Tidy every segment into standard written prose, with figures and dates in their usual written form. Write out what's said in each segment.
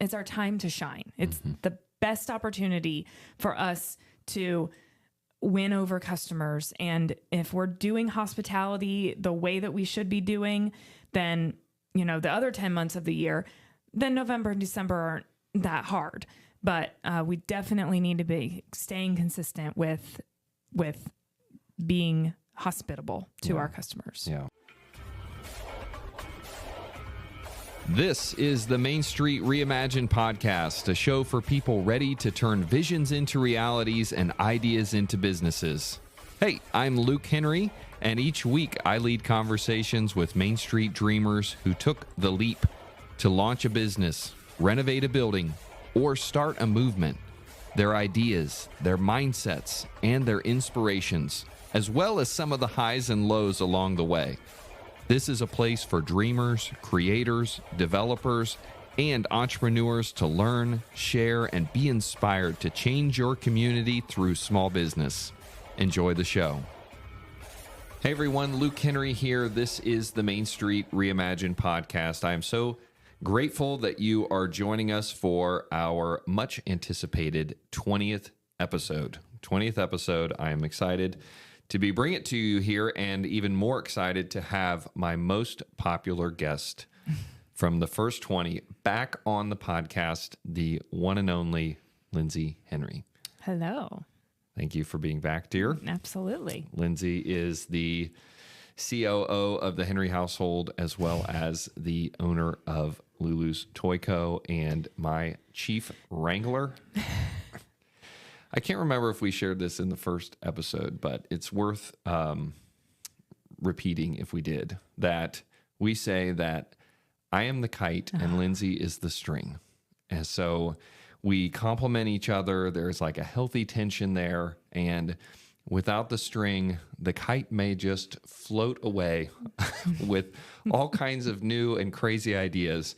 it's our time to shine. It's the best opportunity for us to win over customers. And if we're doing hospitality the way that we should be doing, then, you know, the other 10 months of the year, then November and December aren't that hard. But we definitely need to be staying consistent with being hospitable to our customers. Yeah. This is the Main Street Reimagined podcast, a show for people ready to turn visions into realities and ideas into businesses. Hey, I'm Luke Henry, and each week I lead conversations with Main Street dreamers who took the leap to launch a business, renovate a building, or start a movement. Their ideas, their mindsets, and their inspirations, as well as some of the highs and lows along the way. This is a place for dreamers, creators, developers, and entrepreneurs to learn, share, and be inspired to change your community through small business. Enjoy the show. Hey everyone, Luke Henry here. This is the Main Street Reimagined podcast. I am so grateful that you are joining us for our much anticipated 20th episode. I am excited to be bringing it to you here, and even more excited to have my most popular guest from the first 20 back on the podcast, the one and only Lindsey Henry. Hello. Thank you for being back, dear. Absolutely. Lindsey is the COO of the Henry household, as well as the owner of LuLu's Toy Co. and my chief wrangler. I can't remember if we shared this in the first episode, but it's worth repeating if we did, that we say that I am the kite and Lindsey is the string. And so we complement each other. There's like a healthy tension there. And without the string, the kite may just float away with all kinds of new and crazy ideas.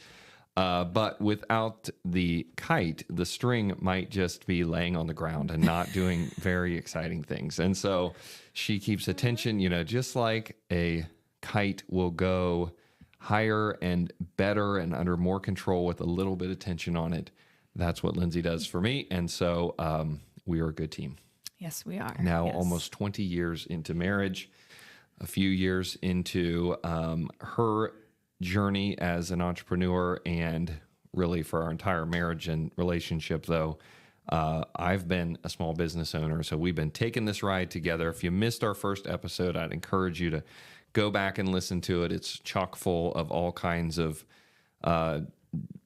But without the kite, the string might just be laying on the ground and not doing very exciting things. And so she keeps attention, you know, just like a kite will go higher and better and under more control with a little bit of tension on it. That's what Lindsey does for me. And so we are a good team. Yes, we are. Now almost 20 years into marriage, a few years into her journey as an entrepreneur, and really for our entire marriage and relationship, though, I've been a small business owner. So we've been taking this ride together. If you missed our first episode, I'd encourage you to go back and listen to it. It's chock full of all kinds of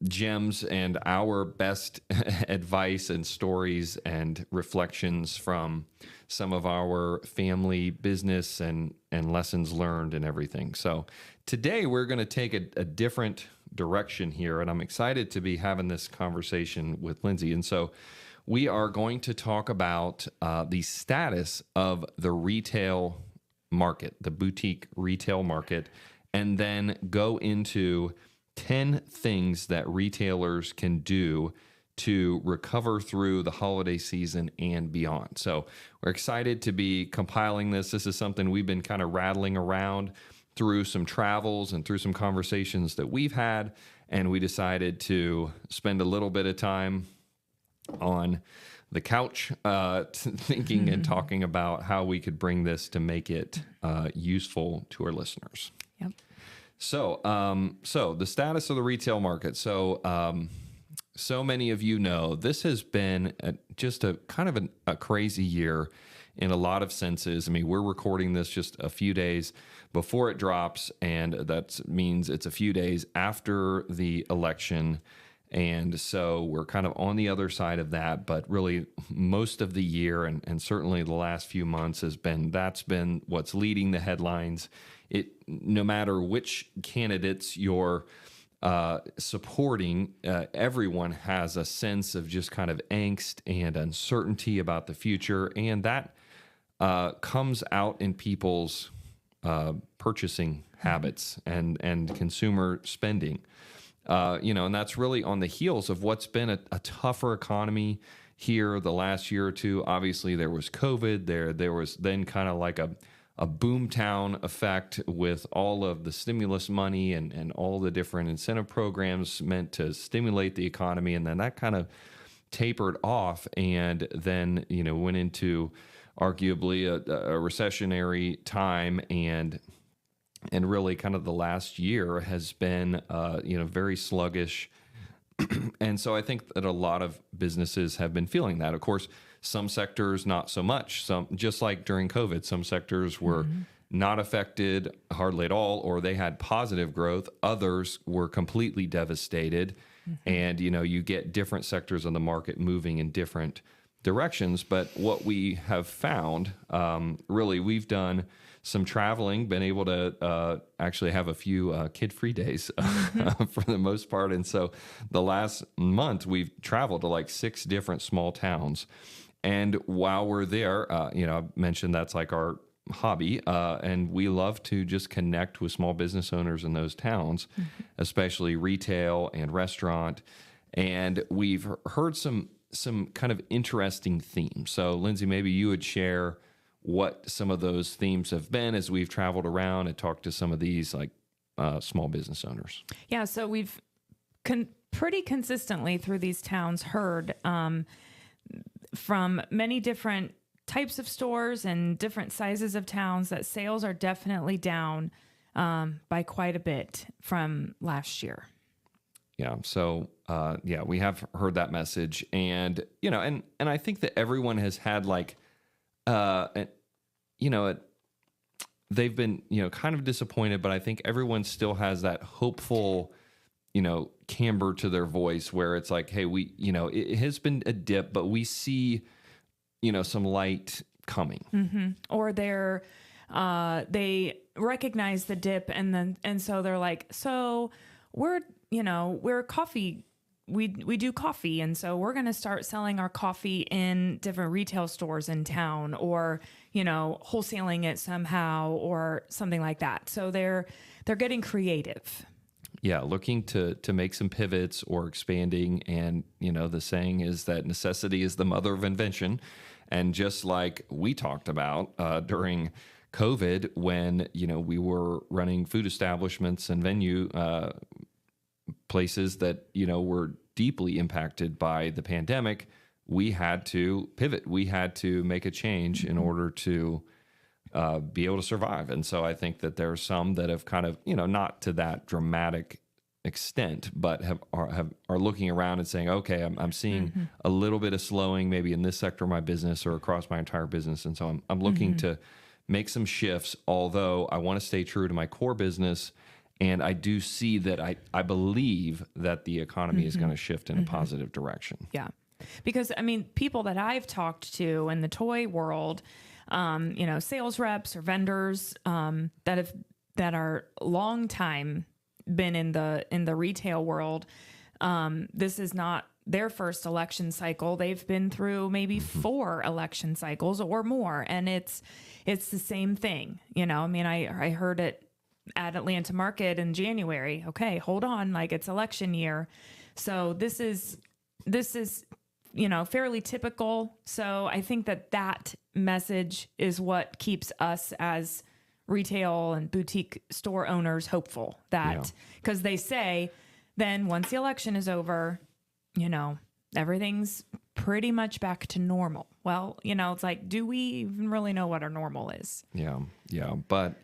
gems and our best advice and stories and reflections from some of our family business and lessons learned and everything. So today we're going to take a different direction here, and I'm excited to be having this conversation with Lindsey. And so we are going to talk about the status of the retail market, the boutique retail market, and then go into 10 things that retailers can do to recover through the holiday season and beyond. So we're excited to be compiling this. This is something we've been kind of rattling around through some travels and through some conversations that we've had, and we decided to spend a little bit of time on the couch thinking and talking about how we could bring this to make it useful to our listeners. Yep. So the status of the retail market. So many of you know this has been just a kind of a crazy year in a lot of senses. I mean, we're recording this just a few days before it drops, and that means it's a few days after the election. And so we're kind of on the other side of that, but really most of the year and certainly the last few months that's been what's leading the headlines. No matter which candidates you're supporting, everyone has a sense of just kind of angst and uncertainty about the future, and that comes out in people's purchasing habits and consumer spending. And that's really on the heels of what's been a tougher economy here the last year or two. Obviously, there was COVID. There was then kind of like a boomtown effect with all of the stimulus money and all the different incentive programs meant to stimulate the economy. And then that kind of tapered off and then, went into arguably a recessionary time. And really kind of the last year has been, very sluggish. And so I think that a lot of businesses have been feeling that. Of course, some sectors, not so much. Some, just like during COVID, some sectors were not affected hardly at all, or they had positive growth. Others were completely devastated. And, you get different sectors of the market moving in different directions. But what we have found, really, we've done some traveling, been able to actually have a few kid-free days for the most part. And so the last month, we've traveled to like 6 different small towns. And while we're there, I mentioned that's like our hobby, and we love to just connect with small business owners in those towns, especially retail and restaurant. And we've heard some kind of interesting themes. So, Lindsey, maybe you would share what some of those themes have been as we've traveled around and talked to some of these like small business owners. Yeah, so we've pretty consistently through these towns heard from many different types of stores and different sizes of towns that sales are definitely down by quite a bit from last year. Yeah. So, we have heard that message, and, and I think that everyone has had like, they've been, kind of disappointed, but I think everyone still has that hopeful, camber to their voice where it's like, hey, it has been a dip, but we see, some light coming. Or they recognize the dip and so they're like, so we're coffee. We do coffee. And so we're going to start selling our coffee in different retail stores in town, or, wholesaling it somehow or something like that. So they're getting creative. Yeah. Looking to make some pivots or expanding. And, the saying is that necessity is the mother of invention. And just like we talked about during COVID, when, we were running food establishments and venue places that, were deeply impacted by the pandemic, we had to pivot. We had to make a change in order to be able to survive. And so I think that there are some that have kind of, not to that dramatic extent, but are looking around and saying, okay, I'm seeing a little bit of slowing maybe in this sector of my business or across my entire business. And so I'm looking to make some shifts, although I want to stay true to my core business. And I do see that I believe that the economy is going to shift in a positive direction. Yeah. Because, people that I've talked to in the toy world, sales reps or vendors that are long time been in the retail world, this is not their first election cycle. They've been through maybe 4 election cycles or more, and it's the same thing. I heard it at Atlanta Market in January. Okay, hold on, like it's election year. So this is fairly typical. So I think that message is what keeps us as retail and boutique store owners hopeful, that because they say then once the election is over, everything's pretty much back to normal. Well, it's like, do we even really know what our normal is? Yeah. But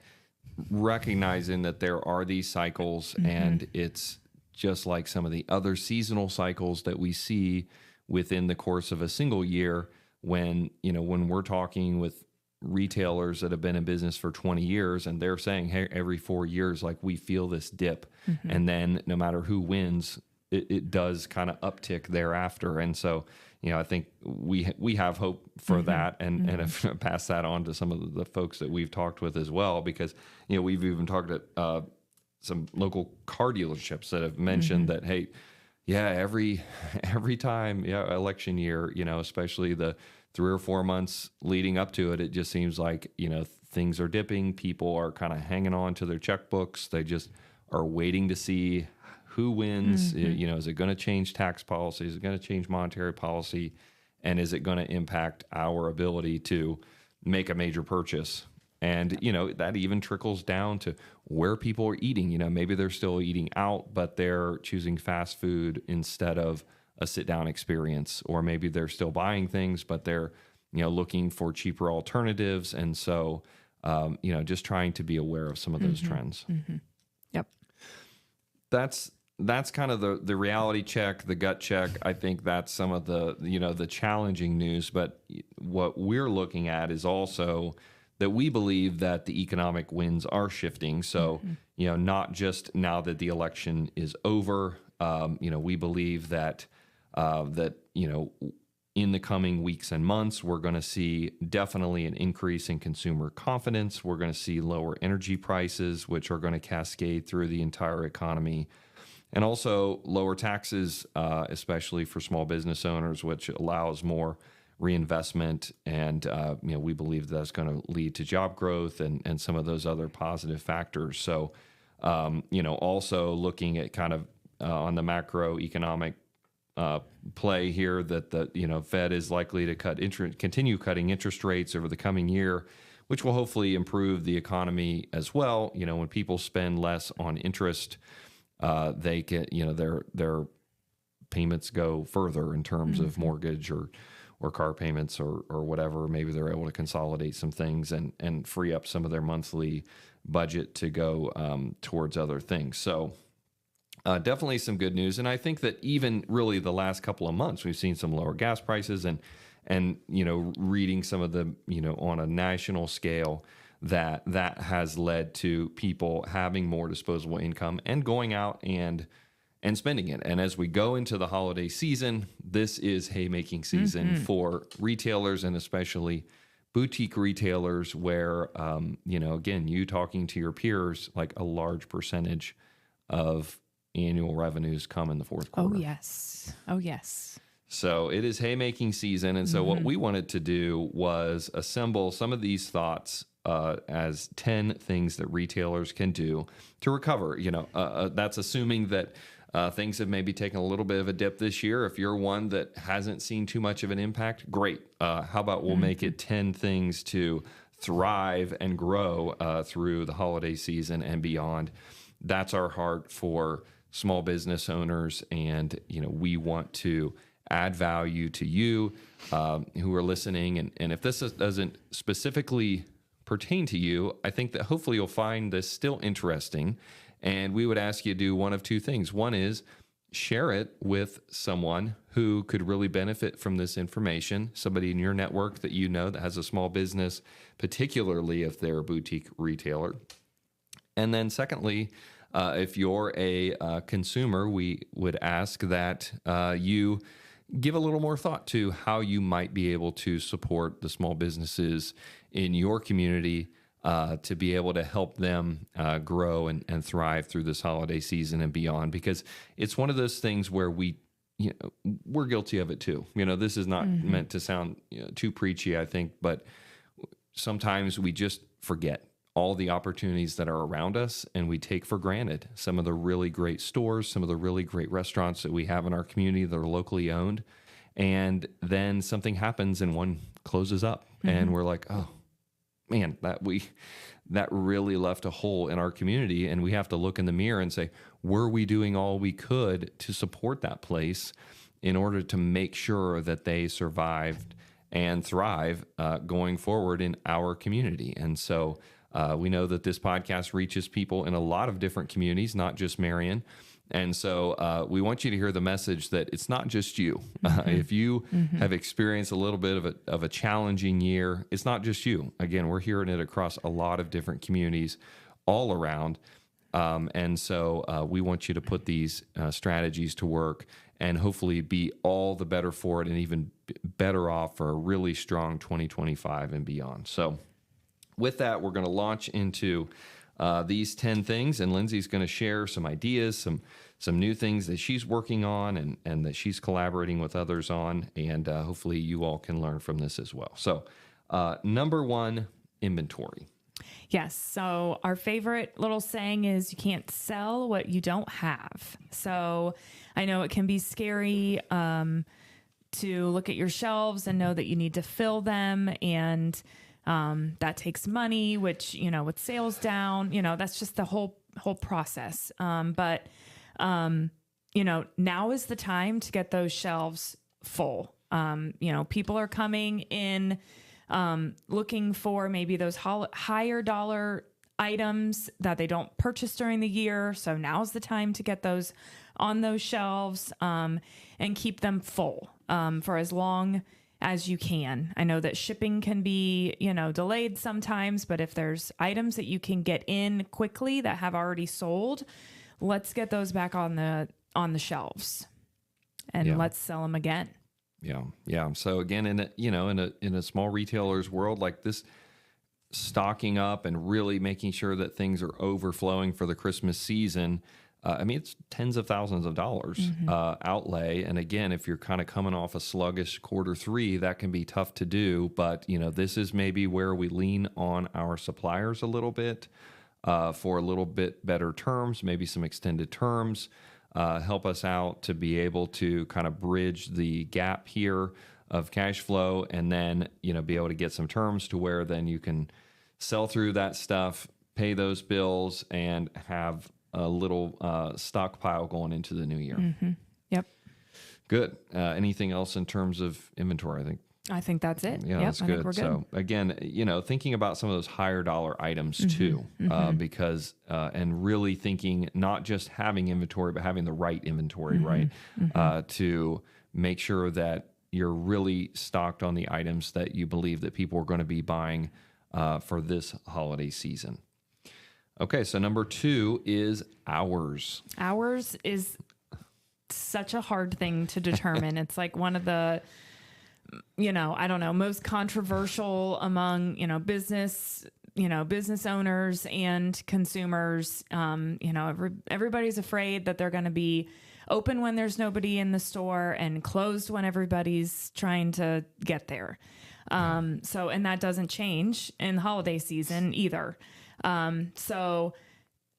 recognizing that there are these cycles, and it's just like some of the other seasonal cycles that we see within the course of a single year, when we're talking with retailers that have been in business for 20 years and they're saying, hey, every 4 years, like we feel this dip, and then no matter who wins, it does kind of uptick thereafter. And so, I think we have hope for that, and have passed that on to some of the folks that we've talked with as well, because, we've even talked to some local car dealerships that have mentioned that, hey, every time, election year, especially the 3 or 4 months leading up to it, it just seems like, things are dipping. People are kind of hanging on to their checkbooks. They just are waiting to see who wins. Is it going to change tax policy? Is it going to change monetary policy? And is it going to impact our ability to make a major purchase And, that even trickles down to where people are eating. Maybe they're still eating out, but they're choosing fast food instead of a sit down experience. Or maybe they're still buying things, but they're, looking for cheaper alternatives. And so, just trying to be aware of some of those trends. Yep. That's kind of the reality check, the gut check. I think that's some of the challenging news. But what we're looking at is also that we believe that the economic winds are shifting. So, not just now that the election is over, we believe that, in the coming weeks and months, we're going to see definitely an increase in consumer confidence. We're going to see lower energy prices, which are going to cascade through the entire economy. And also lower taxes, especially for small business owners, which allows more reinvestment. And, we believe that's going to lead to job growth and some of those other positive factors. So, also looking at kind of on the macroeconomic play here that the Fed is likely to continue cutting interest rates over the coming year, which will hopefully improve the economy as well. When people spend less on interest, they can, their payments go further in terms of mortgage or car payments or whatever. Maybe they're able to consolidate some things and free up some of their monthly budget to go towards other things. So definitely some good news. And I think that even really the last couple of months, we've seen some lower gas prices and reading some of the, on a national scale, that has led to people having more disposable income and going out and spending it. And as we go into the holiday season, this is haymaking season for retailers, and especially boutique retailers where, again, you talking to your peers, like a large percentage of annual revenues come in the fourth quarter. Oh, yes. So it is haymaking season. And so what we wanted to do was assemble some of these thoughts as 10 things that retailers can do to recover. That's assuming that things have maybe taken a little bit of a dip this year. If you're one that hasn't seen too much of an impact, great. How about we'll make it 10 things to thrive and grow through the holiday season and beyond. That's our heart for small business owners. And, we want to add value to you who are listening. And if this doesn't specifically pertain to you, I think that hopefully you'll find this still interesting. And we would ask you to do one of two things. One is share it with someone who could really benefit from this information, somebody in your network that that has a small business, particularly if they're a boutique retailer. And then secondly, if you're a consumer, we would ask that you give a little more thought to how you might be able to support the small businesses in your community to be able to help them grow and thrive through this holiday season and beyond. Because it's one of those things where we're guilty of it too. This is not meant to sound too preachy, I think, but sometimes we just forget all the opportunities that are around us, and we take for granted some of the really great stores, some of the really great restaurants that we have in our community that are locally owned. And then something happens and one closes up, and we're like, oh man, that really left a hole in our community. And we have to look in the mirror and say, were we doing all we could to support that place in order to make sure that they survived and thrive going forward in our community? And so we know that this podcast reaches people in a lot of different communities, not just Marion. And so we want you to hear the message that it's not just you. If you have experienced a little bit of a challenging year, it's not just you. Again, we're hearing it across a lot of different communities all around. And so we want you to put these strategies to work and hopefully be all the better for it and even better off for a really strong 2025 and beyond. So with that, we're going to launch into these 10 things, and Lindsey's going to share some ideas, some new things that she's working on and that she's collaborating with others on, and hopefully you all can learn from this as well. So number one, inventory. Yes. So our favorite little saying is you can't sell what you don't have. So I know it can be scary to look at your shelves and know that you need to fill them. And That takes money, which, with sales down, that's just the whole process. But now is the time to get those shelves full. People are coming in, looking for maybe those higher dollar items that they don't purchase during the year. So now's the time to get those on those shelves, and keep them full, for as long as you can. I know that shipping can be, delayed sometimes, but if there's items that you can get in quickly that have already sold, let's get those back on the shelves, and let's sell them again. Yeah. So again, in a small retailer's world like this, stocking up and really making sure that things are overflowing for the Christmas season. It's tens of thousands of dollars outlay. And again, if you're kind of coming off a sluggish Q3, that can be tough to do. But, this is maybe where we lean on our suppliers a little bit for a little bit better terms, maybe some extended terms, help us out to be able to kind of bridge the gap here of cash flow, and then, be able to get some terms to where then you can sell through that stuff, pay those bills, and have a little stockpile going into the new year. Mm-hmm. Yep. Good. Anything else in terms of inventory? I think that's it. Yeah, that's good. We're good. So again, thinking about some of those higher dollar items too, because and really thinking not just having inventory, but having the right inventory, right? To make sure that you're really stocked on the items that you believe that people are going to be buying for this holiday season. Okay, so number 2 is hours. Hours is such a hard thing to determine. It's like one of the, most controversial among, business owners and consumers. Everybody's afraid that they're going to be open when there's nobody in the store and closed when everybody's trying to get there. And that doesn't change in the holiday season either. So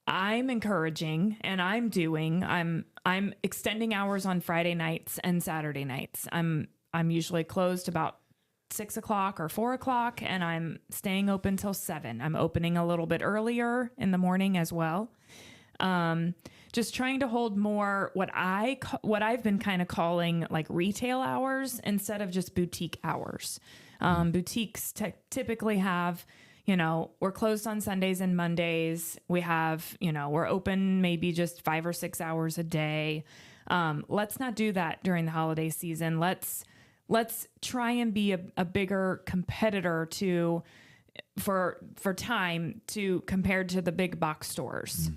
I'm encouraging, and I'm extending hours on Friday nights and Saturday nights. I'm usually closed about 6:00 or 4:00, and I'm staying open till 7. I'm opening a little bit earlier in the morning as well. Just trying to hold more what I've been kind of calling like retail hours instead of just boutique hours. Boutiques typically have, we're closed on Sundays and Mondays. We have, we're open maybe just 5 or 6 hours a day. Let's not do that during the holiday season. Let's try and be a bigger competitor for time compared to the big box stores.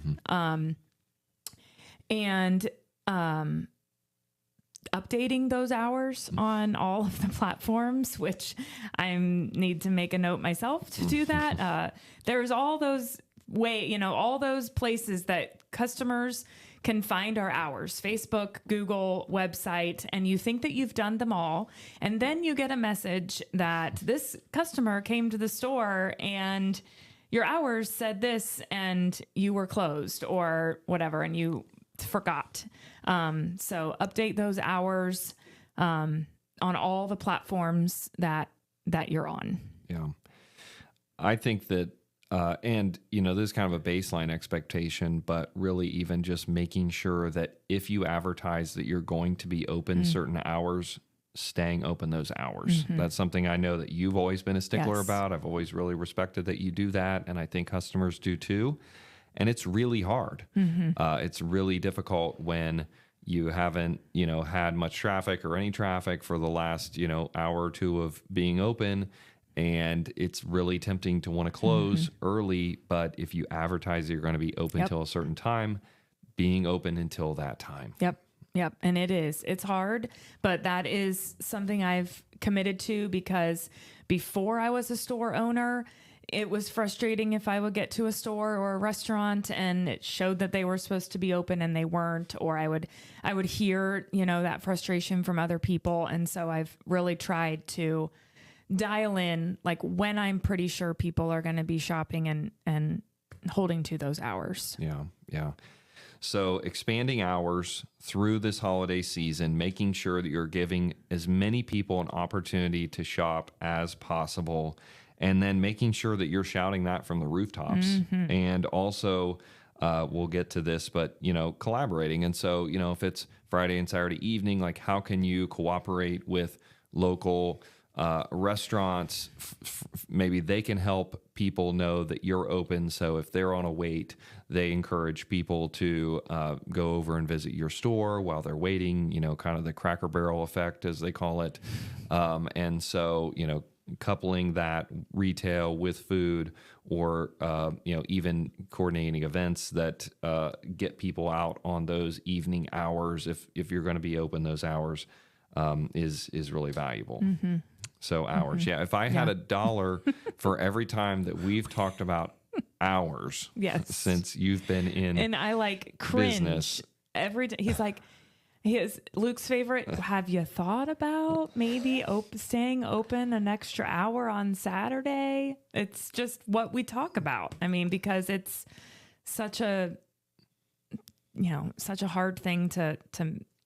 Updating those hours on all of the platforms, which I need to make a note myself to do that. There's all those all those places that customers can find our hours: Facebook, Google, website, and you think that you've done them all. And then you get a message that this customer came to the store and your hours said this and you were closed or whatever, and you forgot. So update those hours on all the platforms that you're on. Yeah. I think that, and this is kind of a baseline expectation, but really even just making sure that if you advertise that you're going to be open certain hours, staying open those hours. That's something I know that you've always been a stickler about. I've always really respected that you do that, and I think customers do too. And it's really hard. It's really difficult when you haven't, had much traffic or any traffic for the last, hour or two of being open. And it's really tempting to want to close early. But if you advertise that you're going to be open till a certain time, being open until that time. Yep. And it's hard, but that is something I've committed to, because before I was a store owner, it was frustrating if I would get to a store or a restaurant and it showed that they were supposed to be open and they weren't, or I would hear, that frustration from other people. And so I've really tried to dial in like when I'm pretty sure people are going to be shopping and holding to those hours. Yeah. So expanding hours through this holiday season, making sure that you're giving as many people an opportunity to shop as possible. and then making sure that you're shouting that from the rooftops, and also we'll get to this, but collaborating. And so if it's Friday and Saturday evening, like how can you cooperate with local restaurants? Maybe they can help people know that you're open. So if they're on a wait, they encourage people to go over and visit your store while they're waiting, kind of the Cracker Barrel effect, as they call it. And so, coupling that retail with food, or, even coordinating events that get people out on those evening hours, if you're going to be open those hours, is really valuable. So hours. Yeah. If I had $1 for every time that we've talked about hours since you've been in, and I cringe business every day. He's like, Luke's favorite. Have you thought about maybe staying open an extra hour on Saturday? It's just what we talk about. I mean, because it's such a hard thing to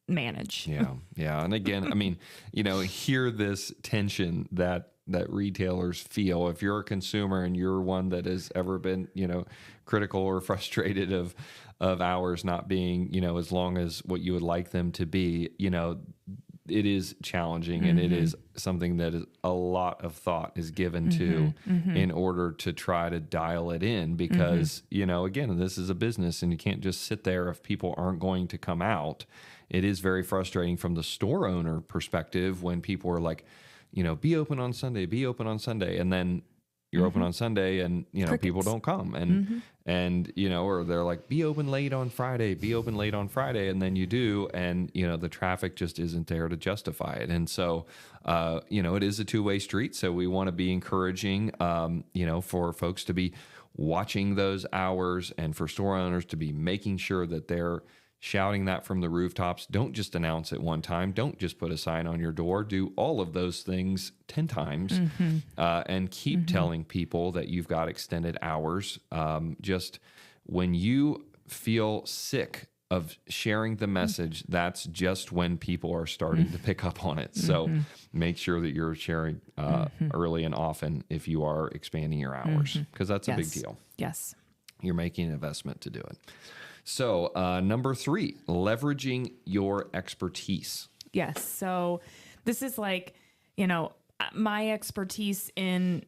manage. Yeah. And again, I mean, hear this tension that retailers feel. If you're a consumer and you're one that has ever been, critical or frustrated of hours not being, as long as what you would like them to be, it is challenging, and it is something that is a lot of thought is given to in order to try to dial it in, because, again, this is a business and you can't just sit there if people aren't going to come out. It is very frustrating from the store owner perspective when people are like, be open on Sunday, be open on Sunday. And then you're open on Sunday and, Crickets. People don't come, and, or they're like, be open late on Friday, be open late on Friday. And then you do. And, the traffic just isn't there to justify it. And so, it is a two-way street. So we want to be encouraging, for folks to be watching those hours, and for store owners to be making sure that they're shouting that from the rooftops. Don't just announce it one time. Don't just put a sign on your door. Do all of those things 10 times and keep telling people that you've got extended hours. Just when you feel sick of sharing the message, that's just when people are starting to pick up on it. So make sure that you're sharing early and often if you are expanding your hours, because that's a big deal. Yes. You're making an investment to do it. So number 3, leveraging your expertise. Yes. So this is my expertise in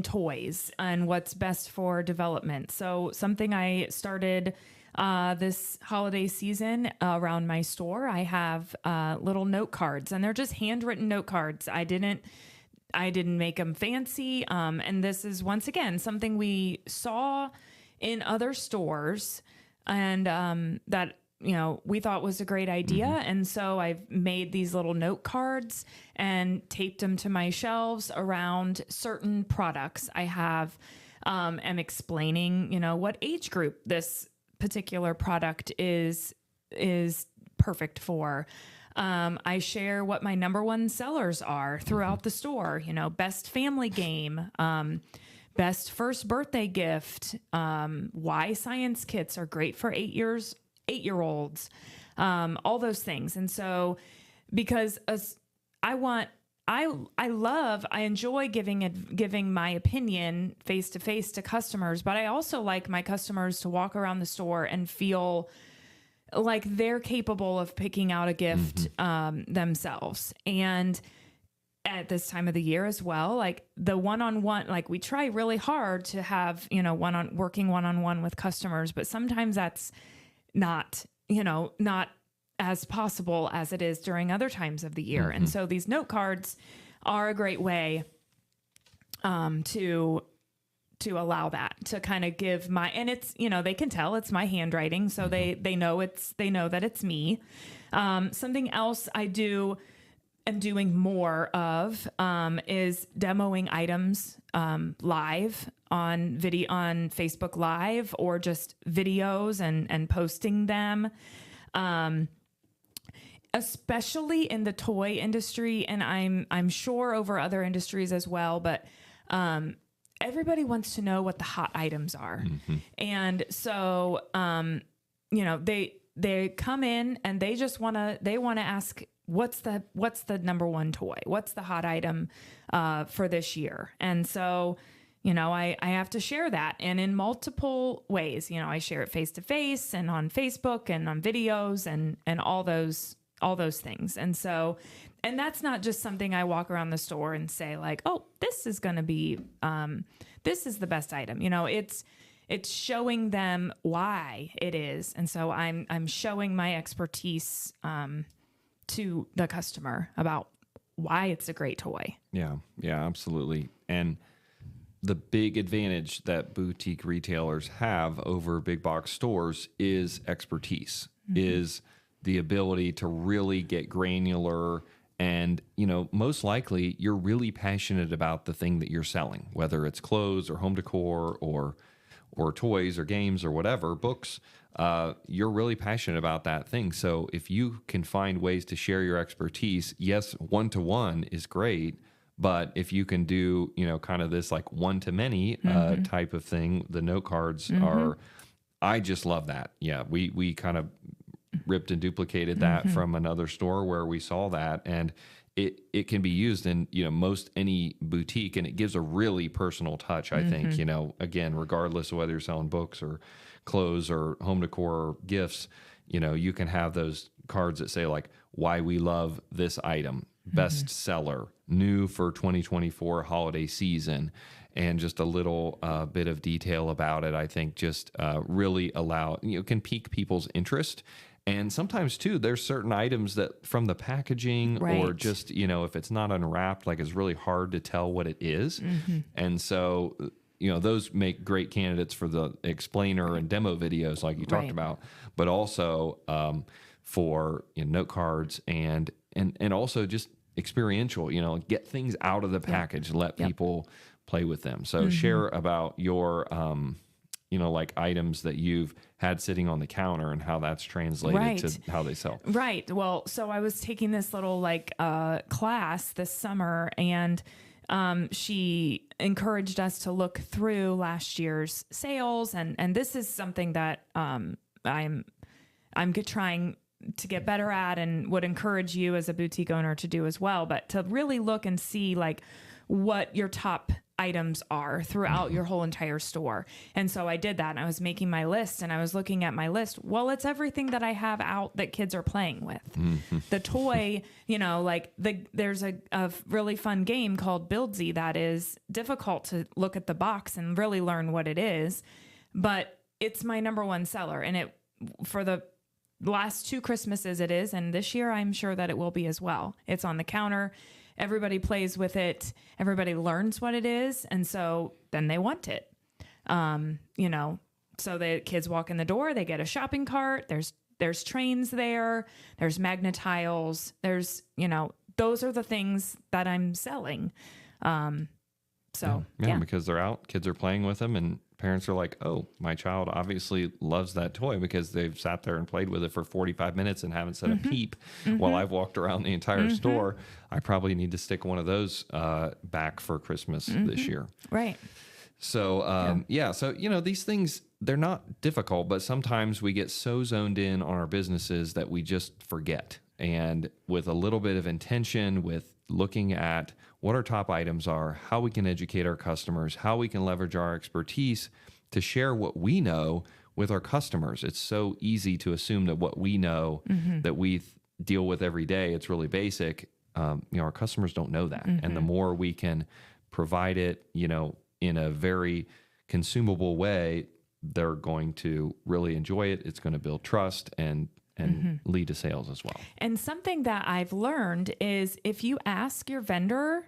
toys and what's best for development. So something I started this holiday season around my store, I have little note cards, and they're just handwritten note cards. I didn't make them fancy. And this is, once again, something we saw in other stores, and that we thought was a great idea. And so I've made these little note cards and taped them to my shelves around certain products. I have am explaining what age group this particular product is perfect for. I share what my number one sellers are throughout the store. Best family game, best first birthday gift, why science kits are great for 8-year-olds, all those things. And so, because I enjoy giving my opinion face to face to customers, but I also like my customers to walk around the store and feel like they're capable of picking out a gift themselves. And at this time of the year as well, like the one-on-one, like we try really hard to have, working one-on-one with customers, but sometimes that's not as possible as it is during other times of the year. And so these note cards are a great way to allow that, to kind of give and it's, they can tell it's my handwriting. So they know that it's me. Something else I am doing more of is demoing items live on Facebook Live, or just videos and posting them. Especially in the toy industry, and I'm sure over other industries as well, but everybody wants to know what the hot items are. And so they come in and they want to ask what's the number one toy? What's the hot item for this year? And so, I have to share that, and in multiple ways. I share it face to face and on Facebook and on videos and all those things. And so, and that's not just something I walk around the store and say like, oh, this is going to be, this is the best item. It's showing them why it is. And so I'm showing my expertise, to the customer about why it's a great toy. Yeah, absolutely. And the big advantage that boutique retailers have over big box stores is expertise, is the ability to really get granular. And, most likely you're really passionate about the thing that you're selling, whether it's clothes or home decor or toys or games or whatever, books. You're really passionate about that thing. So if you can find ways to share your expertise, yes, one-to-one is great. But if you can do, kind of this like one-to-many type of thing, the note cards are, I just love that. Yeah, we kind of ripped and duplicated that from another store where we saw that. And it can be used in, most any boutique, and it gives a really personal touch, I think, again, regardless of whether you're selling books or clothes or home decor or gifts, you can have those cards that say like why we love this item, best seller, new for 2024 holiday season, and just a little bit of detail about it, I think just really can pique people's interest. And sometimes too, there's certain items that from the packaging or just, if it's not unwrapped, like it's really hard to tell what it is. And so, those make great candidates for the explainer and demo videos like you talked about, but also for note cards and also just experiential, get things out of the package, let people play with them. So share about your, like items that you've had sitting on the counter and how that's translated to how they sell. Right. Well, so I was taking this little class this summer, and she encouraged us to look through last year's sales. And this is something that I'm trying to get better at and would encourage you as a boutique owner to do as well, but to really look and see like what your top items are throughout your whole entire store. And so I did that, and I was making my list, and I was looking at my list. Well, it's everything that I have out that kids are playing with. The toy, there's a really fun game called Buildsy that is difficult to look at the box and really learn what it is, but it's my number one seller. And for the last 2 Christmases it is, and this year I'm sure that it will be as well. It's on the counter. Everybody plays with it. Everybody learns what it is. And so then they want it. So the kids walk in the door, they get a shopping cart. There's trains there. There's magnet tiles. There's, those are the things that I'm selling. Because they're out, kids are playing with them, and parents are like, oh, my child obviously loves that toy because they've sat there and played with it for 45 minutes and haven't said a peep while I've walked around the entire store. I probably need to stick one of those back for Christmas this year. Right. So, so, these things, they're not difficult, but sometimes we get so zoned in on our businesses that we just forget. And with a little bit of intention, with looking at what our top items are, how we can educate our customers, how we can leverage our expertise to share what we know with our customers. It's so easy to assume that what we know that we deal with every day, it's really basic. Our customers don't know that. And the more we can provide it, in a very consumable way, they're going to really enjoy it. It's going to build trust and lead to sales as well. And something that I've learned is if you ask your vendor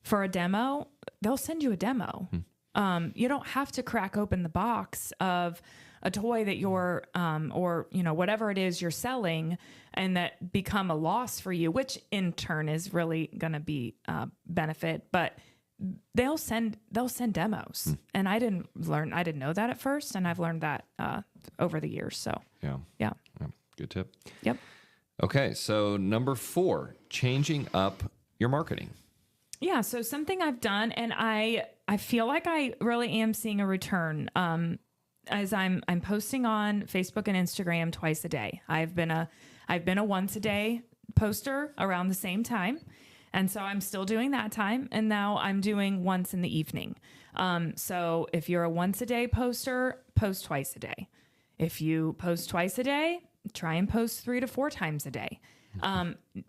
for a demo, they'll send you a demo. You don't have to crack open the box of a toy that you're, or whatever it is you're selling, and that become a loss for you, which in turn is really going to be benefit. But they'll send demos, and I didn't know that at first, and I've learned that over the years. So yeah. Good tip. Yep. Okay, so number 4, changing up your marketing. Yeah, so something I've done, and I feel like I really am seeing a return. As I'm posting on Facebook and Instagram twice a day. I've been a once a day poster around the same time. And so I'm still doing that time. And now I'm doing once in the evening. So if you're a once a day poster, post twice a day. If you post twice a day, try and post 3 to 4 times a day.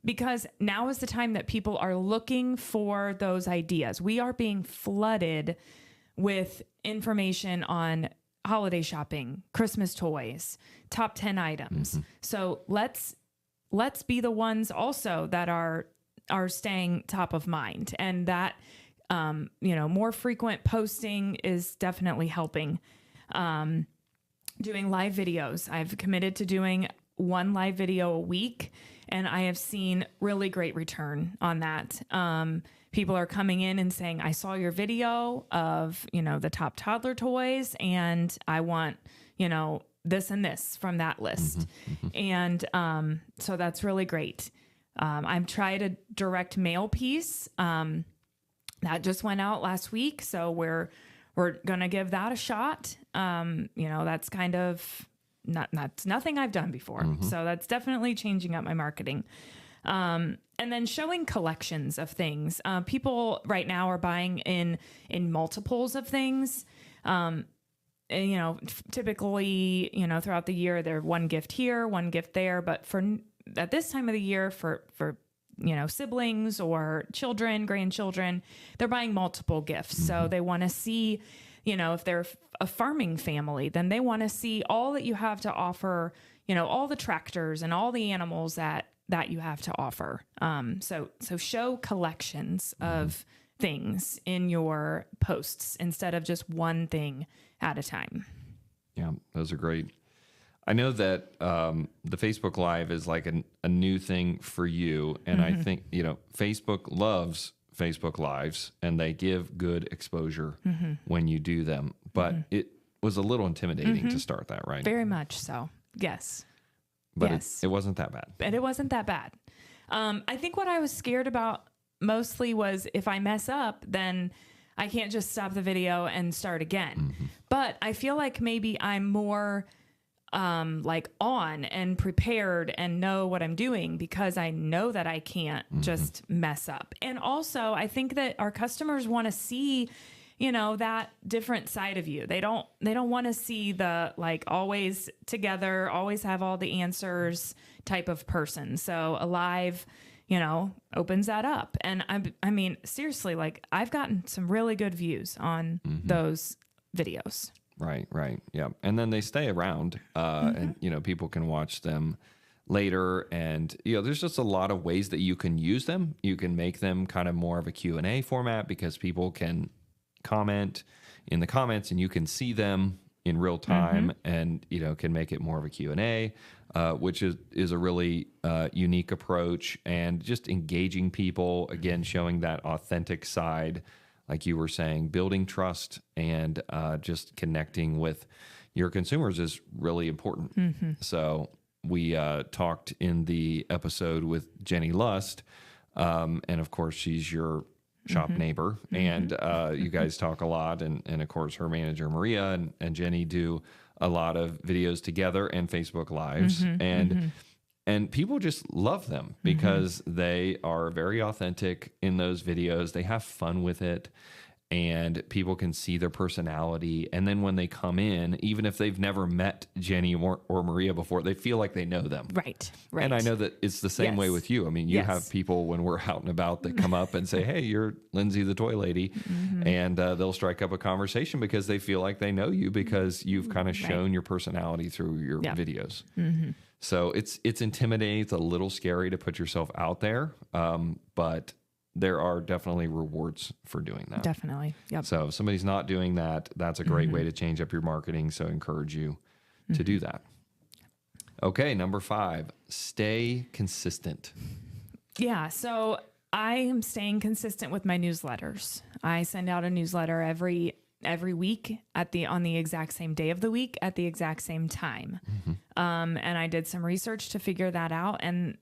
Because now is the time that people are looking for those ideas. We are being flooded with information on holiday shopping, Christmas toys, top 10 items. So let's be the ones also that are staying top of mind. And that, more frequent posting is definitely helping. Doing live videos. I've committed to doing 1 live video a week, and I have seen really great return on that. People are coming in and saying, I saw your video of, the top toddler toys, and I want, this and this from that list. And so that's really great. I'm trying a direct mail piece that just went out last week. So we're going to give that a shot. That's kind of that's nothing I've done before. So that's definitely changing up my marketing. And then showing collections of things. People right now are buying in multiples of things. Typically, throughout the year, they're one gift here, one gift there. But at this time of the year, for siblings or children, grandchildren, they're buying multiple gifts. So they want to see, if they're a farming family, then they want to see all that you have to offer, all the tractors and all the animals that you have to offer. So show collections of things in your posts instead of just one thing at a time. Yeah, those are great. I know that the Facebook Live is like a new thing for you. And I think, Facebook loves Facebook Lives, and they give good exposure when you do them. But it was a little intimidating to start that, right? Very much so. Yes. But yes. It wasn't that bad. But it wasn't that bad. I think what I was scared about mostly was if I mess up, then I can't just stop the video and start again. But I feel like maybe I'm more on and prepared and know what I'm doing because I know that I can't just mess up. And also I think that our customers want to see, that different side of you. They don't want to see the always together, always have all the answers type of person. So a live, opens that up. And I mean, seriously, I've gotten some really good views on those videos. Right. Yeah. And then they stay around, and, people can watch them later. And, there's just a lot of ways that you can use them. You can make them kind of more of a Q&A format because people can comment in the comments and you can see them in real time and, can make it more of a Q&A, which is a really unique approach, and just engaging people, again, showing that authentic side. Like you were saying, building trust and just connecting with your consumers is really important. So we talked in the episode with Jenny Lust, and of course she's your shop neighbor, and you guys talk a lot, and of course her manager Maria and Jenny do a lot of videos together and Facebook Lives, and people just love them because they are very authentic in those videos. They have fun with it, and people can see their personality. And then when they come in, even if they've never met Jenny or Maria before, they feel like they know them. Right. And I know that it's the same way with you. I mean, you have people when we're out and about that come up and say, hey, you're Lindsey, the toy lady. And they'll strike up a conversation because they feel like they know you because you've kind of shown your personality through your videos. So it's intimidating. It's a little scary to put yourself out there, but there are definitely rewards for doing that. Definitely. Yep. So if somebody's not doing that, that's a great way to change up your marketing. So I encourage you to do that. Okay, number 5, stay consistent. Yeah, so I am staying consistent with my newsletters. I send out a newsletter every week on the exact same day of the week at the exact same time. And I did some research to figure that out. And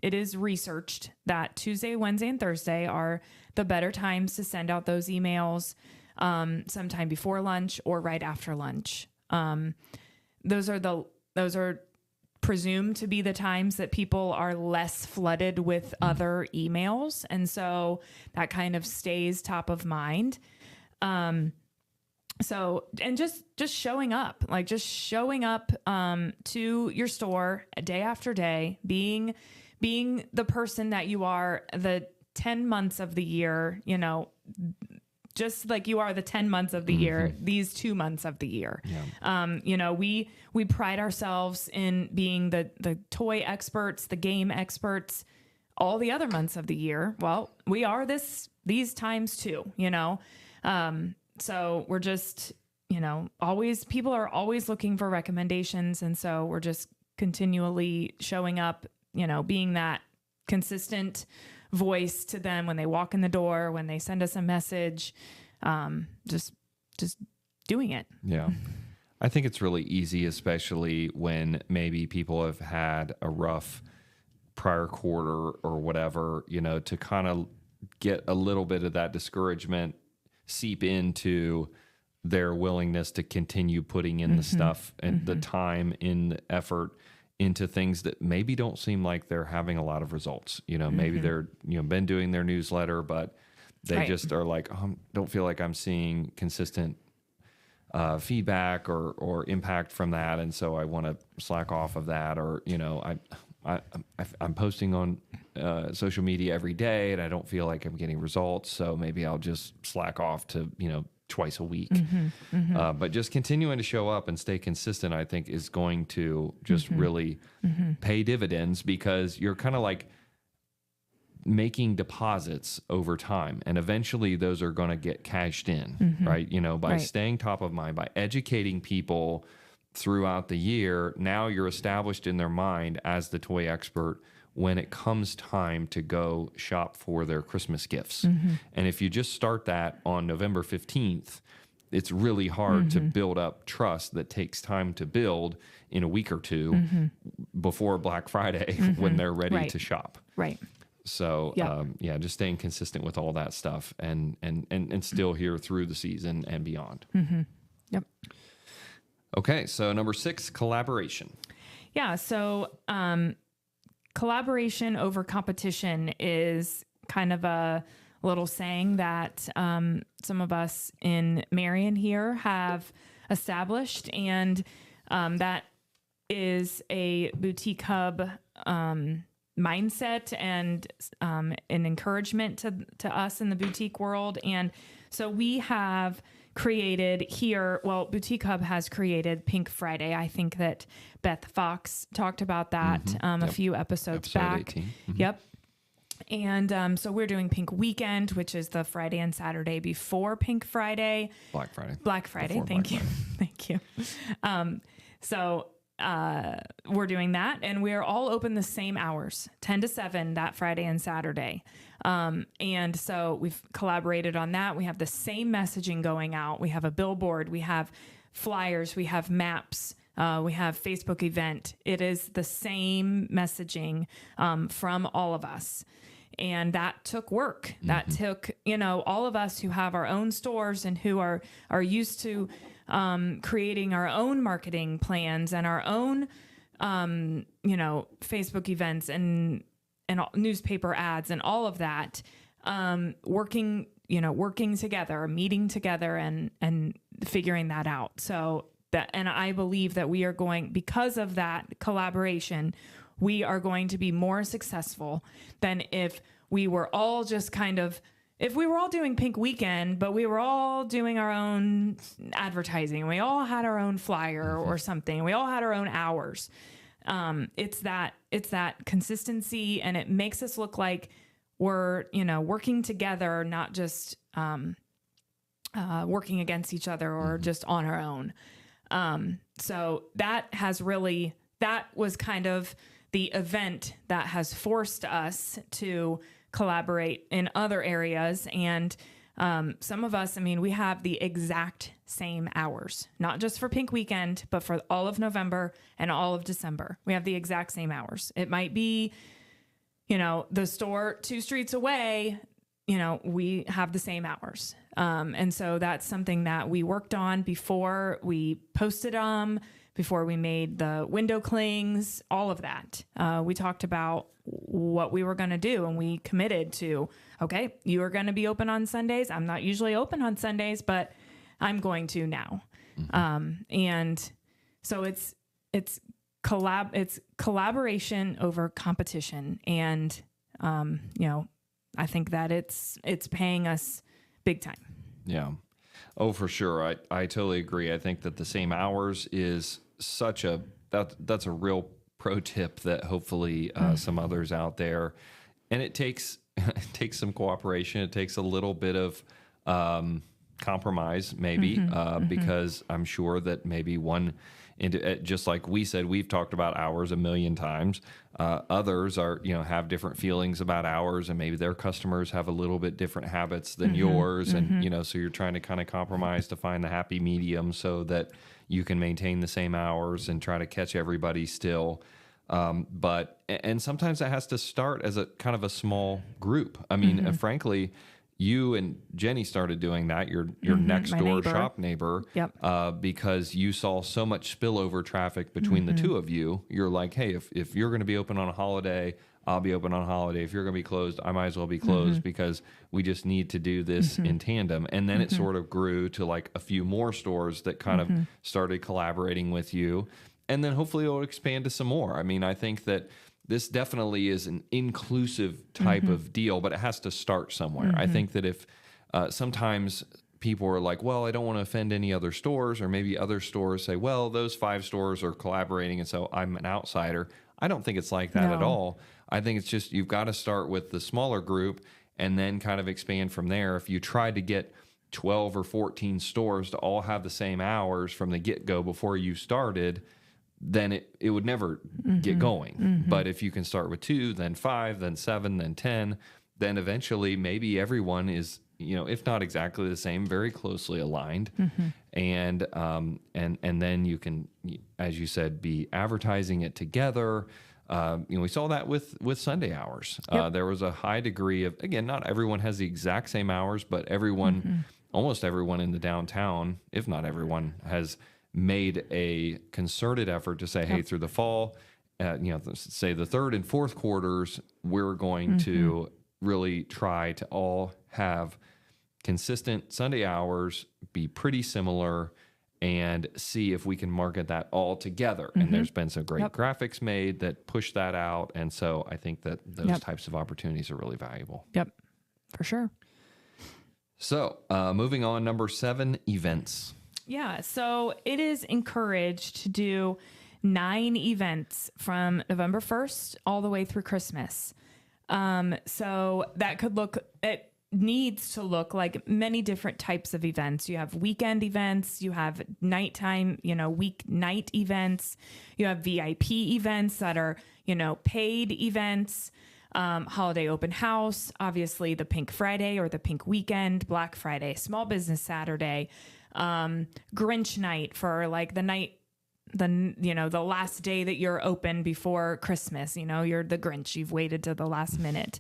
it is researched that Tuesday, Wednesday, and Thursday are the better times to send out those emails, sometime before lunch or right after lunch. Those are presume to be the times that people are less flooded with other emails. And so that kind of stays top of mind. So, and just showing up, like just showing up, to your store day after day, being the person that you are the 10 months of the year, you know, just like you are the 10 months of the year, these 2 months of the year. Yeah. You know, we pride ourselves in being the toy experts, the game experts, all the other months of the year. Well, we are these times too, you know? So we're just, you know, people are always looking for recommendations. And so we're just continually showing up, you know, being that consistent voice to them when they walk in the door, when they send us a message, just doing it. Yeah. I think it's really easy, especially when maybe people have had a rough prior quarter or whatever, you know, to kind of get a little bit of that discouragement seep into their willingness to continue putting in the stuff and the time in the effort into things that maybe don't seem like they're having a lot of results. You know, maybe they're, you know, been doing their newsletter, but they just are like, don't feel like I'm seeing consistent feedback or impact from that. And so I want to slack off of that. Or, you know, I'm posting on social media every day and I don't feel like I'm getting results. So maybe I'll just slack off to, you know, twice a week. But just continuing to show up and stay consistent, I think, is going to just really pay dividends, because you're kind of like making deposits over time, and eventually those are going to get cashed in, right? You know, by staying top of mind, by educating people throughout the year, now you're established in their mind as the toy expert when it comes time to go shop for their Christmas gifts. And if you just start that on November 15th, it's really hard to build up trust that takes time to build in a week or two before Black Friday when they're ready to shop. Right. So, just staying consistent with all that stuff and still here through the season and beyond. Yep. Okay. So number 6, collaboration. Yeah. So, collaboration over competition is kind of a little saying that some of us in Marion here have established, and that is a boutique hub mindset and an encouragement to us in the boutique world. And so we have created here, well, Boutique Hub has created Pink Friday. I think that Beth Fox talked about that a few episodes back. 18. Yep. And so we're doing Pink Weekend, which is the Friday and Saturday before Pink Friday. Black Friday. Before Thank you. Thank you. So we're doing that, and we're all open the same hours, 10 to 7 that Friday and Saturday. And so we've collaborated on that. We have the same messaging going out. We have a billboard, we have flyers, we have maps, we have Facebook event. It is the same messaging from all of us. And that took work. That took, you know, all of us who have our own stores and who are used to creating our own marketing plans and our own, you know, Facebook events and newspaper ads and all of that, working together, meeting together and figuring that out. So and I believe that we are going, because of that collaboration, we are going to be more successful than if we were all just kind of, if we were all doing Pink Weekend, but we were all doing our own advertising, we all had our own flyer or something, we all had our own hours. It's that consistency, and it makes us look like we're, you know, working together, not just working against each other or just on our own. So that was kind of the event that has forced us to collaborate in other areas. And some of us, I mean, we have the exact same hours, not just for Pink Weekend, but for all of November and all of December. We have the exact same hours. It might be, you know, the store 2 streets away, you know, we have the same hours. And so that's something that we worked on before we posted them, before we made the window clings, all of that. We talked about what we were going to do, and we committed to, okay, you are going to be open on Sundays. I'm not usually open on Sundays, but I'm going to now. And so it's collaboration over competition. And, I think that it's paying us big time. Yeah. Oh, for sure. I totally agree. I think that the same hours is that's a real pro tip that hopefully some others out there, and it takes some cooperation. It takes a little bit of compromise, maybe, because I'm sure that maybe just like we said, we've talked about hours a million times. Others are, have different feelings about hours, and maybe their customers have a little bit different habits than yours. And, so you're trying to kind of compromise to find the happy medium so that you can maintain the same hours and try to catch everybody still. And sometimes it has to start as a kind of a small group. I mean, frankly, you and Jenny started doing that, your next door shop neighbor, because you saw so much spillover traffic between the two of you. You're like, hey, if you're going to be open on a holiday, I'll be open on a holiday. If you're going to be closed, I might as well be closed because we just need to do this in tandem. And then it sort of grew to like a few more stores that kind of started collaborating with you. And then hopefully it'll expand to some more. I mean, I think that this definitely is an inclusive type of deal, but it has to start somewhere. I think that if sometimes people are like, well, I don't want to offend any other stores, or maybe other stores say, well, those 5 stores are collaborating, and so I'm an outsider. I don't think it's like that at all. I think it's just you've got to start with the smaller group and then kind of expand from there. If you tried to get 12 or 14 stores to all have the same hours from the get-go before you started, then it would never get going. But if you can start with 2, then 5, then 7, then 10, then eventually maybe everyone is, if not exactly the same, very closely aligned. And then you can, as you said, be advertising it together. We saw that with Sunday hours. There was a high degree of, again, not everyone has the exact same hours, but everyone, almost everyone in the downtown, if not everyone, has made a concerted effort to say, hey, through the fall, say the third and fourth quarters, we're going to really try to all have consistent Sunday hours, be pretty similar, and see if we can market that all together. And there's been some great graphics made that push that out. And so I think that those types of opportunities are really valuable. Yep, for sure. So moving on, number 7, events. Yeah, so it is encouraged to do 9 events from November 1st all the way through Christmas. So that it needs to look like many different types of events. You have weekend events, you have nighttime, weeknight events, you have VIP events that are, paid events, holiday open house, obviously the Pink Friday or the Pink Weekend, Black Friday, Small Business Saturday, Grinch night for like the last day that you're open before Christmas, you're the Grinch, you've waited to the last minute,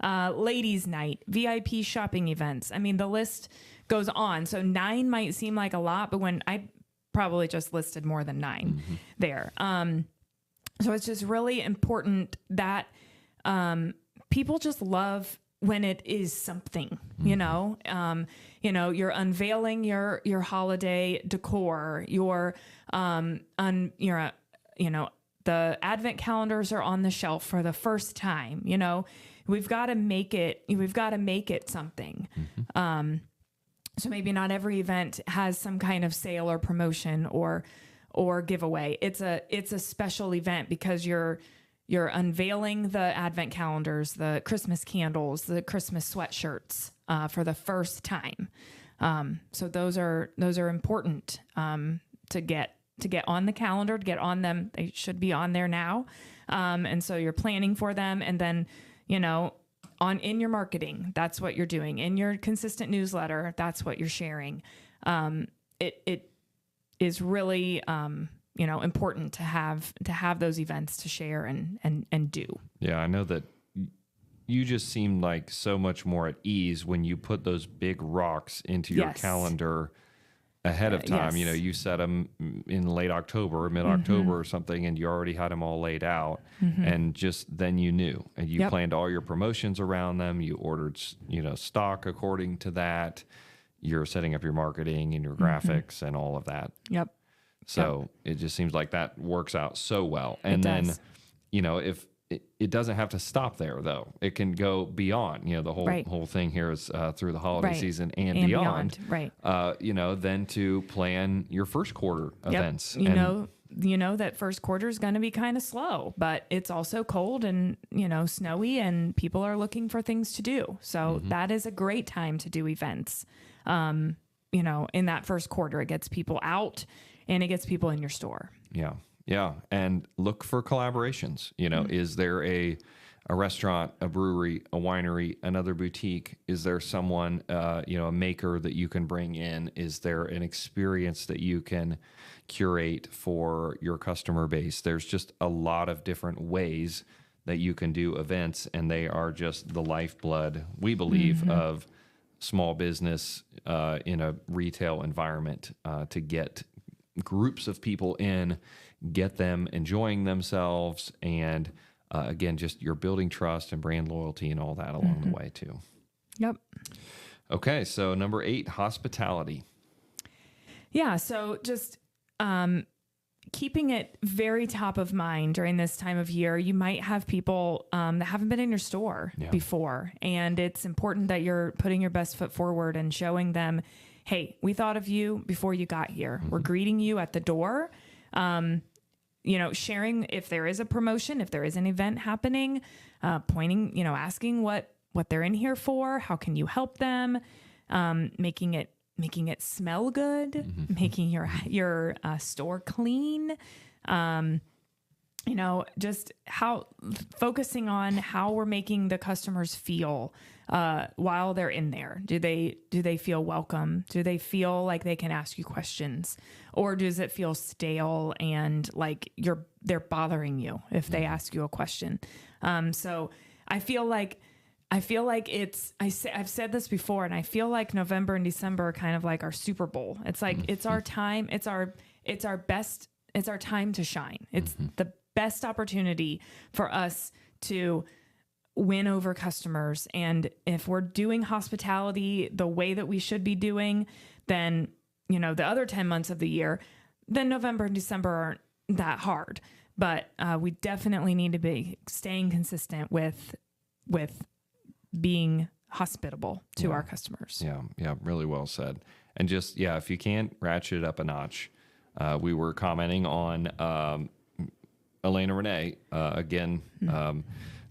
ladies night, VIP shopping events. I mean, the list goes on. So 9 might seem like a lot, but when I probably just listed more than 9 there. So it's just really important that, people just love when it is something, you're unveiling your holiday decor, the advent calendars are on the shelf for the first time, we've got to make it something. So maybe not every event has some kind of sale or promotion or giveaway. It's a special event because you're unveiling the advent calendars, the Christmas candles, the Christmas sweatshirts for the first time. So those are important to get on the calendar, to get on them. They should be on there now. And so you're planning for them, and then in your marketing, that's what you're doing. In your consistent newsletter, that's what you're sharing. It is really important to have those events to share and do. Yeah, I know that you just seem like so much more at ease when you put those big rocks into your calendar ahead of time. Yes. You set them in late October or mid-October or something, and you already had them all laid out, and just then you knew, and you planned all your promotions around them. You ordered, stock according to that. You're setting up your marketing and your graphics and all of that. Yep. So it just seems like that works out so well. And then, if it doesn't have to stop there, though, it can go beyond. The whole thing here is through the holiday season and beyond. Right. Then to plan your first quarter events. You know that first quarter is going to be kind of slow, but it's also cold and snowy, and people are looking for things to do. So that is a great time to do events. In that first quarter, it gets people out and it gets people in your store. Yeah. Yeah. And look for collaborations. Is there a restaurant, a brewery, a winery, another boutique? Is there someone, a maker that you can bring in? Is there an experience that you can curate for your customer base? There's just a lot of different ways that you can do events, and they are just the lifeblood, we believe, of small business in a retail environment, to get groups of people in, get them enjoying themselves, and again, just you're building trust and brand loyalty and all that along the way too. Yep. Okay, so number 8, hospitality. Yeah, so just keeping it very top of mind during this time of year. You might have people that haven't been in your store before, and it's important that you're putting your best foot forward and showing them, hey, we thought of you before you got here. We're greeting you at the door. Sharing if there is a promotion, if there is an event happening, pointing, asking what they're in here for, how can you help them, making it smell good, making your store clean, just focusing on how we're making the customers feel while they're in there. Do they feel welcome? Do they feel like they can ask you questions, or does it feel stale and like they're bothering you if they ask you a question? So I feel like I've said this before, and I feel like November and December are kind of like our Super Bowl. It's like, it's our time. It's our time to shine. It's the best opportunity for us to win over customers. And if we're doing hospitality the way that we should be doing, then, the other 10 months of the year, then November and December aren't that hard. But we definitely need to be staying consistent with being hospitable to our customers. Yeah, really well said. And just, if you can, ratchet it up a notch. We were commenting on Elena Renee, again,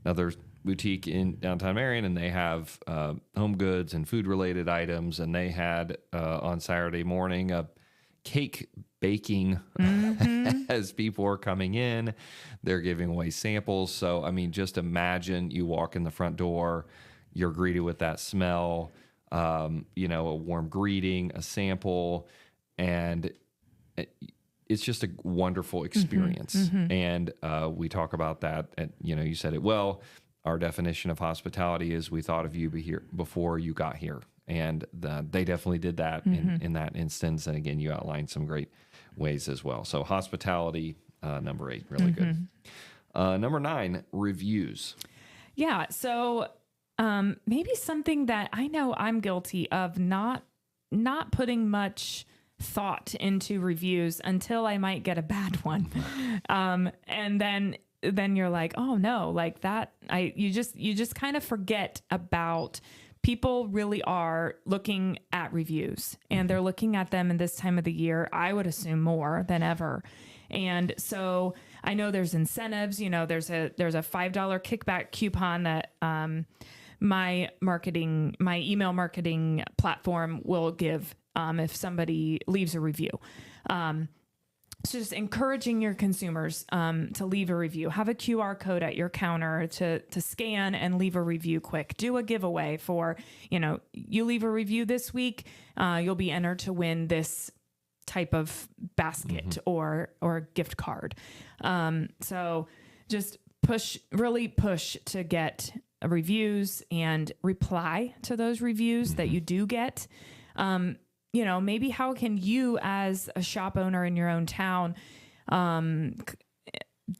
another boutique in Downtown Marion, and they have home goods and food-related items, and they had on Saturday morning a cake baking as people are coming in. They're giving away samples. So, just imagine you walk in the front door, you're greeted with that smell, a warm greeting, a sample, and it's just a wonderful experience. And we talk about that. And, you said it well. Our definition of hospitality is we thought of you before you got here. And they definitely did that in that instance. And again, you outlined some great ways as well. So hospitality, number 8, really good. Number 9, reviews. Yeah. So maybe something that I know I'm guilty of not putting much thought into reviews until I might get a bad one. And then you're like, oh no, like that. You just kind of forget about people really are looking at reviews, and they're looking at them in this time of the year, I would assume more than ever. And so I know there's incentives, there's a $5 kickback coupon that, my email marketing platform will give, if somebody leaves a review. So just encouraging your consumers to leave a review. Have a QR code at your counter to scan and leave a review quick. Do a giveaway for, you leave a review this week, you'll be entered to win this type of basket or gift card. So just really push to get reviews and reply to those reviews that you do get. maybe how can you as a shop owner in your own town,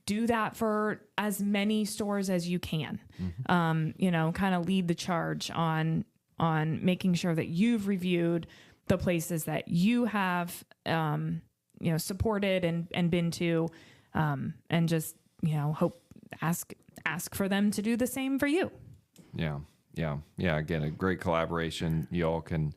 do that for as many stores as you can, kind of lead the charge on making sure that you've reviewed the places that you have, supported and been to, and just, ask for them to do the same for you. Yeah. Again, a great collaboration. You all can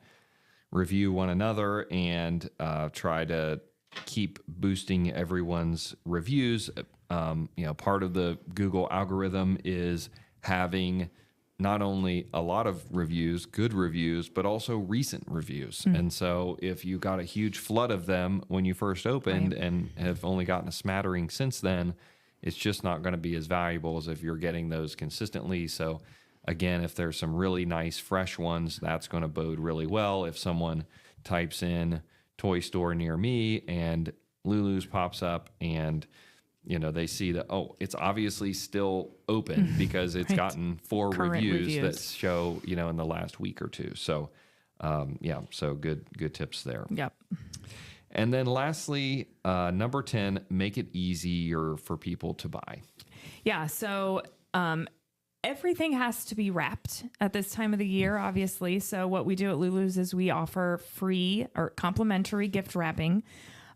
review one another and try to keep boosting everyone's reviews. Part of the Google algorithm is having not only a lot of reviews, good reviews, but also recent reviews. And so if you got a huge flood of them when you first opened and have only gotten a smattering since then, it's just not going to be as valuable as if you're getting those consistently. So again, if there's some really nice fresh ones, that's going to bode really well. If someone types in toy store near me and LuLu's pops up and they see that, it's obviously still open because it's gotten 4 reviews that show, in the last week or two. So, so good tips there. Yep. And then lastly, number 10, make it easier for people to buy. Yeah. So, everything has to be wrapped at this time of the year, obviously. So what we do at LuLu's is we offer free or complimentary gift wrapping.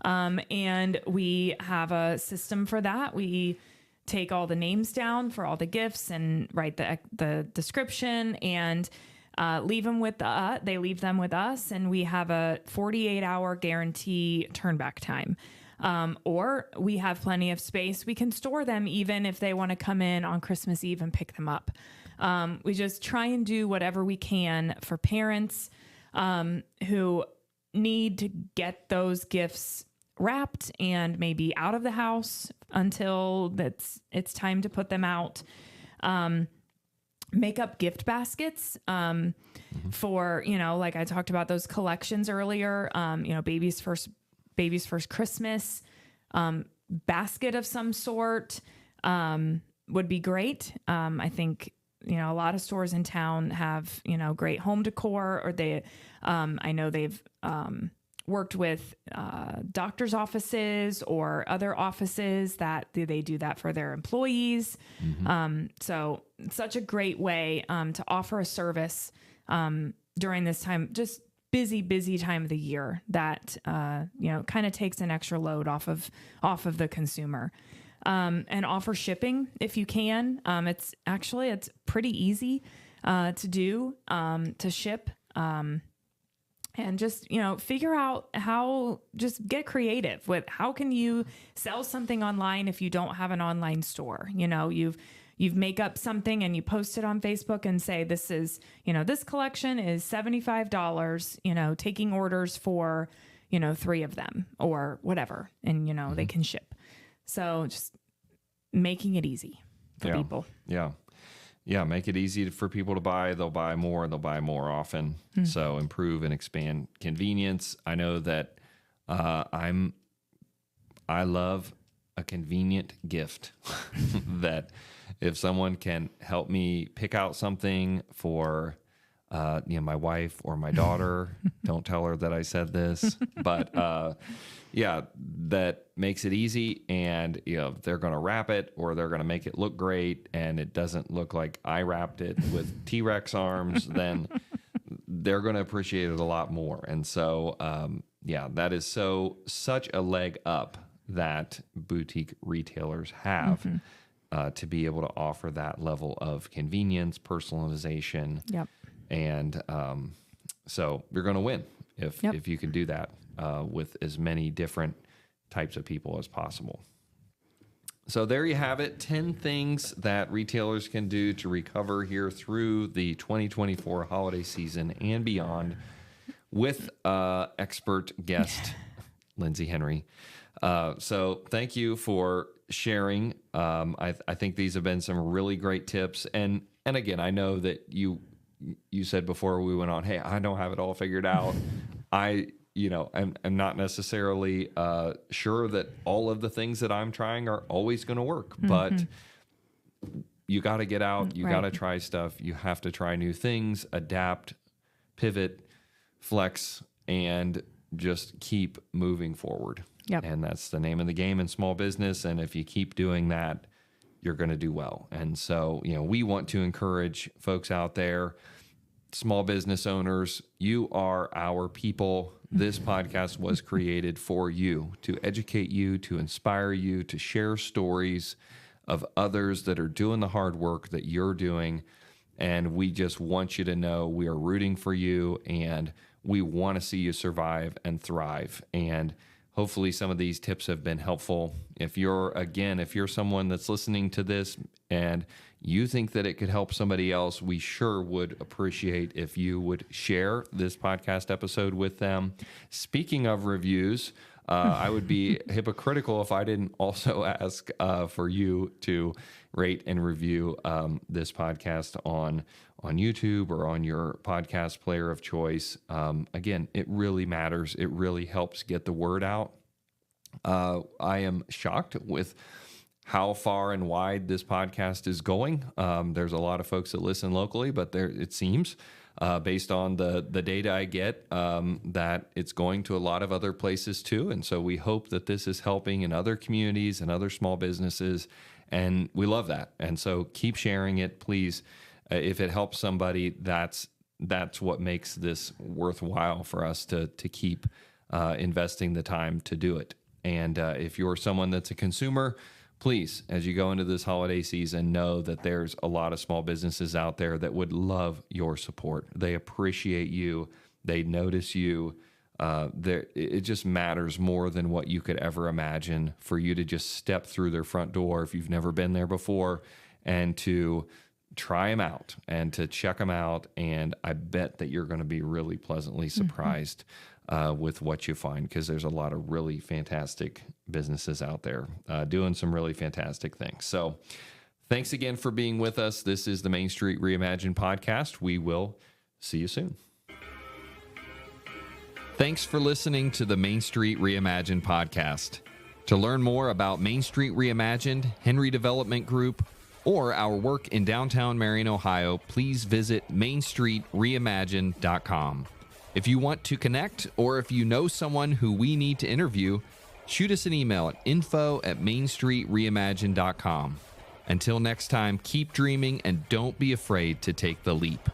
And we have a system for that. We take all the names down for all the gifts and write the description and leave them with they leave them with us, and we have a 48-hour guarantee turnback time. Or we have plenty of space. We can store them even if they want to come in on Christmas Eve and pick them up. We just try and do whatever we can for parents who need to get those gifts wrapped and maybe out of the house until it's time to put them out. Make up gift baskets for, like I talked about those collections earlier, baby's first Christmas, basket of some sort would be great. I think, a lot of stores in town have, great home decor, or I know they've worked with doctor's offices or other offices that they do that for their employees. So it's such a great way to offer a service during this time, just busy time of the year that, kind of takes an extra load off of the consumer, and offer shipping if you can. It's pretty easy to do, to ship, and just, figure out just get creative with how can you sell something online if you don't have an online store. You've make up something and you post it on Facebook and say, this is, this collection is $75, taking orders for, 3 of them or whatever. And, they can ship. So just making it easy for people. Yeah. Make it easy for people to buy. They'll buy more. They'll buy more often. So improve and expand convenience. I know that I love a convenient gift that if someone can help me pick out something for, my wife or my daughter, don't tell her that I said this, but, that makes it easy, and, they're going to wrap it or they're going to make it look great and it doesn't look like I wrapped it with T-Rex arms, then they're going to appreciate it a lot more. And so, that is such a leg up that boutique retailers have to be able to offer that level of convenience, personalization. Yep. And so you're going to win if you can do that with as many different types of people as possible. So there you have it, 10 things that retailers can do to recover here through the 2024 holiday season and beyond with expert guest Lindsey Henry. So thank you for sharing. I think these have been some really great tips. And again, I know that you said before we went on, hey, I don't have it all figured out. I'm not necessarily sure that all of the things that I'm trying are always going to work, but you got to get out. You got to try stuff. You have to try new things, adapt, pivot, flex, and just keep moving forward. Yep. And that's the name of the game in small business. And if you keep doing that, you're going to do well. And so, we want to encourage folks out there, small business owners, you are our people. This podcast was created for you, to educate you, to inspire you, to share stories of others that are doing the hard work that you're doing. And we just want you to know we are rooting for you, and we want to see you survive and thrive. And hopefully some of these tips have been helpful. If you're someone that's listening to this and you think that it could help somebody else, we sure would appreciate if you would share this podcast episode with them. Speaking of reviews, I would be hypocritical if I didn't also ask for you to rate and review this podcast on YouTube or on your podcast player of choice. Again, it really matters. It really helps get the word out. I am shocked with how far and wide this podcast is going. There's a lot of folks that listen locally, but it seems, based on the data I get, that it's going to a lot of other places too. And so we hope that this is helping in other communities and other small businesses. And we love that. And so keep sharing it, please. If it helps somebody, that's what makes this worthwhile for us to keep investing the time to do it. And if you're someone that's a consumer, please, as you go into this holiday season, know that there's a lot of small businesses out there that would love your support. They appreciate you. They notice you. It just matters more than what you could ever imagine for you to just step through their front door if you've never been there before, and to try them out and to check them out. And I bet that you're going to be really pleasantly surprised with what you find, because there's a lot of really fantastic businesses out there doing some really fantastic things. So thanks again for being with us. This is the Main Street Reimagined podcast. We will see you soon. Thanks for listening to the Main Street Reimagined podcast. To learn more about Main Street Reimagined, Henry Development Group, or our work in downtown Marion, Ohio, please visit mainstreetreimagined.com. If you want to connect, or if you know someone who we need to interview, shoot us an email at info@mainstreetreimagined.com. Until next time, keep dreaming and don't be afraid to take the leap.